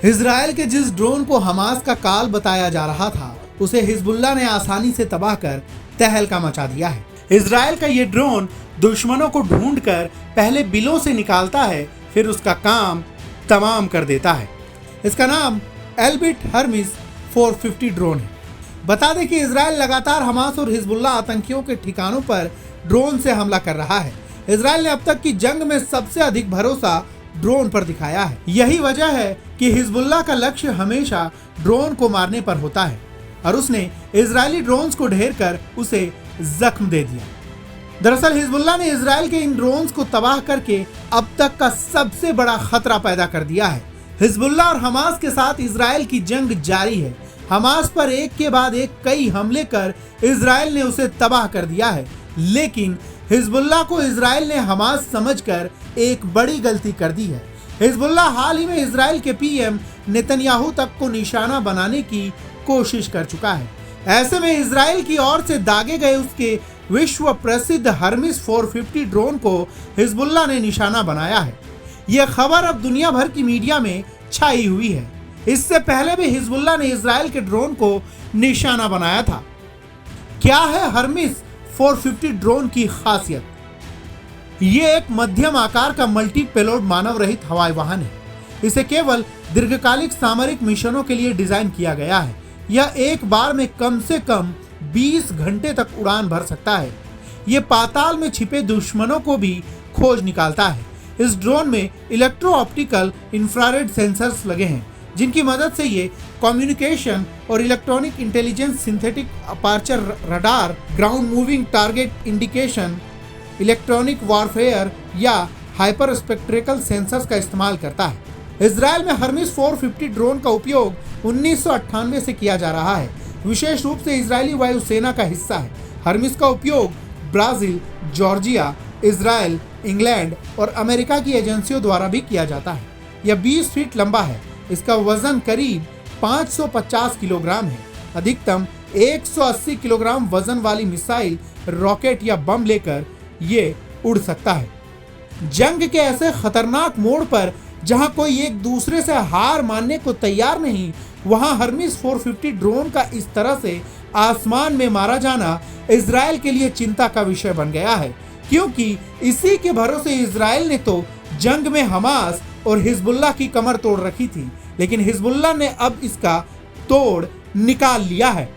Israel के जिस drone को हमास का काल बताया जा रहा था उसे हिजबुल्लाह ने आसानी से तबाह कर तहलका मचा दिया है। इजराइल का ये ड्रोन दुश्मनों को ढूंढकर पहले बिलों से निकालता है, फिर उसका काम तमाम कर देता है। इसका नाम एल्बिट हर्मिस 450 ड्रोन है। बता दें कि इजराइल लगातार हमास और हिजबुल्लाह आतंकियों के ठिकानों पर ड्रोन से हमला कर रहा है। इजराइल ने अब तक की जंग में सबसे अधिक भरोसा ड्रोन पर दिखाया है। यही वजह है कि हिजबुल्लाह का लक्ष्य हमेशा ड्रोन को मारने पर होता है और उसने इजरायली ड्रोन्स को ढेर कर उसे जख्म दे दिया। दरअसल हिजबुल्लाह ने इजराइल के इन ड्रोन्स को तबाह करके अब तक का सबसे बड़ा खतरा पैदा कर दिया है। हिजबुल्लाह और हमास के साथ इजराइल की जंग जारी है। हमास पर एक के बाद एक कई हमले कर इजराइल ने उसे तबाह कर दिया है, लेकिन हिजबुल्लाह को इजराइल ने हमास समझकर एक बड़ी गलती कर दी है। हिजबुल्लाह हाल ही में इजराइल के पीएम नेतन्याहू तक को निशाना बनाने की कोशिश कर चुका है। ऐसे में इजराइल की ओर से दागे गए उसके विश्व प्रसिद्ध हर्मिस 450 ड्रोन को हिजबुल्लाह ने निशाना बनाया है। यह खबर अब दुनिया भर की मीडिया में छाई हुई है। इससे पहले भी हिजबुल्लाह ने इजराइल के ड्रोन को निशाना बनाया था। क्या है हर्मिस 450 ड्रोन की खासियत? ये एक मध्यम आकार का मल्टी पेलोड मानव रहित हवाई वाहन है। इसे केवल दीर्घकालिक सामरिक मिशनों के लिए डिजाइन किया गया है। यह एक बार में कम से कम 20 घंटे तक उड़ान भर सकता है। ये पाताल में छिपे दुश्मनों को भी खोज निकालता है। इस ड्रोन में इलेक्ट्रो ऑप्टिकल इंफ्रारेड सेंसर्स लगे हैं, जिनकी मदद से ये कम्युनिकेशन और electronic intelligence, synthetic aperture radar, ground moving target indication, electronic warfare या हाइपर स्पेक्ट्रिकल सेंसर्स का इस्तेमाल करता है। इजराइल में हर्मिस 450 ड्रोन का उपयोग 1998 से किया जा रहा है। विशेष रूप से इजरायली वायुसेना का हिस्सा है। हर्मिस का उपयोग ब्राजील, जॉर्जिया, इजराइल, इंग्लैंड और अमेरिका की एजेंसियों द्वारा भी किया जाता है। यह 20 फीट लंबा है। इसका वजन करीब 550 किलोग्राम है। अधिकतम 180 किलोग्राम वजन वाली मिसाइल, रॉकेट या बम लेकर ये उड़ सकता है। जंग के ऐसे खतरनाक मोड़ पर जहां कोई एक दूसरे से हार मानने को तैयार नहीं, वहां हर्मिस 450 ड्रोन का इस तरह से आसमान में मारा जाना इजराइल के लिए चिंता का विषय बन गया है, क्योंकि इसी के भरोसे इजराइल ने तो जंग में हमास और हिजबुल्लाह की कमर तोड़ रखी थी, लेकिन हिजबुल्लाह ने अब इसका तोड़ निकाल लिया है।